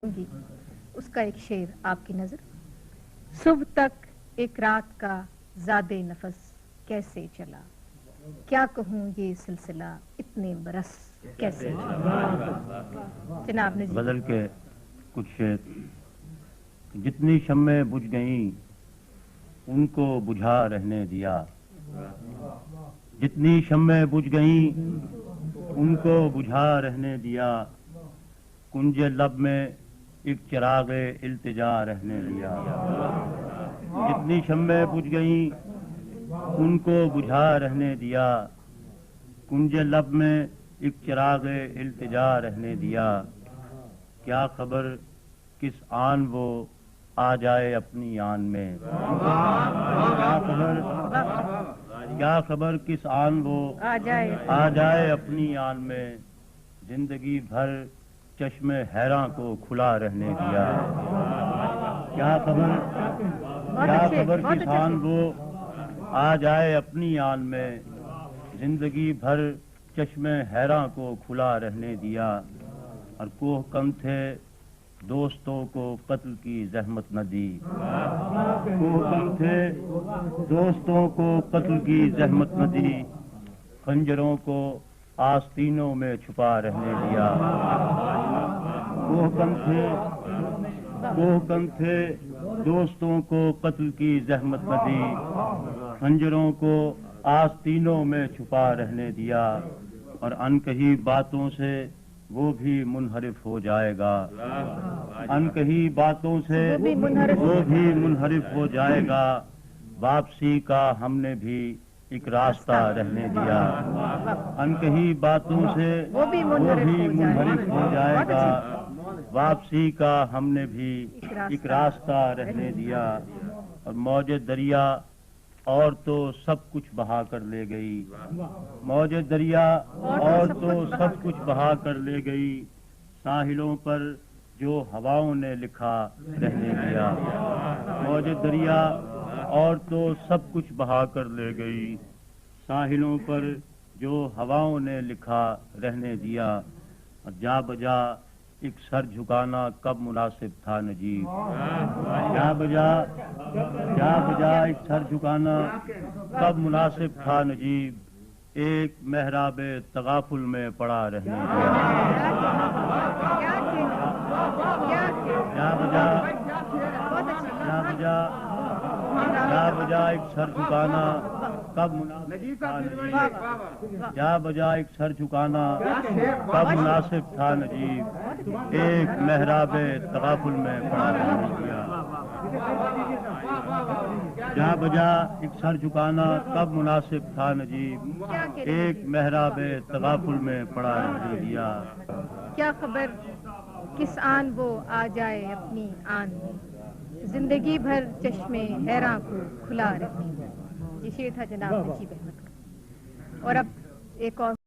گی اس کا ایک شعر آپ کی نظر۔ صبح تک ایک رات کا زادے نفس کیسے چلا، کیا کہوں یہ سلسلہ اتنے برس کیسے چلا۔ جناب نے غزل کے کچھ شعر۔ جتنی شمعیں بجھ گئیں ان کو بجھا رہنے دیا، جتنی شمعیں بجھ گئیں ان کو بجھا رہنے دیا، کنج لب میں ایک چراغ التجا رہنے دیا۔ جتنی شمعیں بجھ گئیں ان کو بجھا رہنے دیا، کنج لب میں ایک چراغ التجا رہنے دیا۔ کیا خبر کس آن وہ آ جائے اپنی آن میں، کیا خبر کس آن وہ آ جائے اپنی آن میں، زندگی بھر چشم حیراں کو کھلا رہنے دیا۔ کیا خبر کس آن وہ آ جائے اپنی آن میں، زندگی بھر چشم حیراں کو کھلا رہنے دیا۔ اور کوہ کم تھے دوستوں کو قتل کی زحمت نہ دی، کوہ کم تھے دوستوں کو قتل کی زحمت نہ دی، خنجروں کو آستینوں میں چھپا رہنے دیا۔ کوہ کم تھے دوستوں کو قتل کی زحمت نہ دی، خنجروں کو آستینوں میں چھپا رہنے دیا۔ اور انکہی باتوں سے وہ بھی منحرف ہو جائے گا، انکہی باتوں سے وہ بھی منحرف ہو جائے گا، واپسی کا ہم نے بھی ایک راستہ رہنے دیا۔ انکہی باتوں سے وہ بھی منحرف ہو جائے گا، واپسی کا ہم نے بھی ایک راستہ رہنے دیا۔ اور موج دریا اور تو سب کچھ بہا کر لے گئی، موج دریا اور تو سب کچھ بہا کر لے گئی، ساحلوں پر جو ہواؤں نے لکھا رہنے دیا۔ موج دریا اور تو سب کچھ بہا کر لے گئی، ساحلوں پر جو ہواؤں نے لکھا رہنے دیا۔ اور جا بجا ایک سر جھکانا کب مناسب تھا نجیب، جا بجا ایک سر جھکانا کب مناسب تھا نجیب، ایک محراب تغافل میں پڑا رہنے دیا۔ جا بجا ایک سر جھکانا کب مناسب تھا نجیب، جا بجا ایک سر جھکانا کب مناسب تھا نجیب، ایک محراب تغافل میں پڑا رہنے دیا۔ جا بجا ایک سر جھکانا کب مناسب تھا نجیب، ایک محراب تغافل میں پڑا رہنے دیا۔ کیا خبر کس آن وہ آ جائے اپنی آن میں، زندگی بھر چشمے حیراں کو کھلا رہنے دیا۔ یہ شعر تھا جناب نجیب احمد کا۔ اور اب ایک اور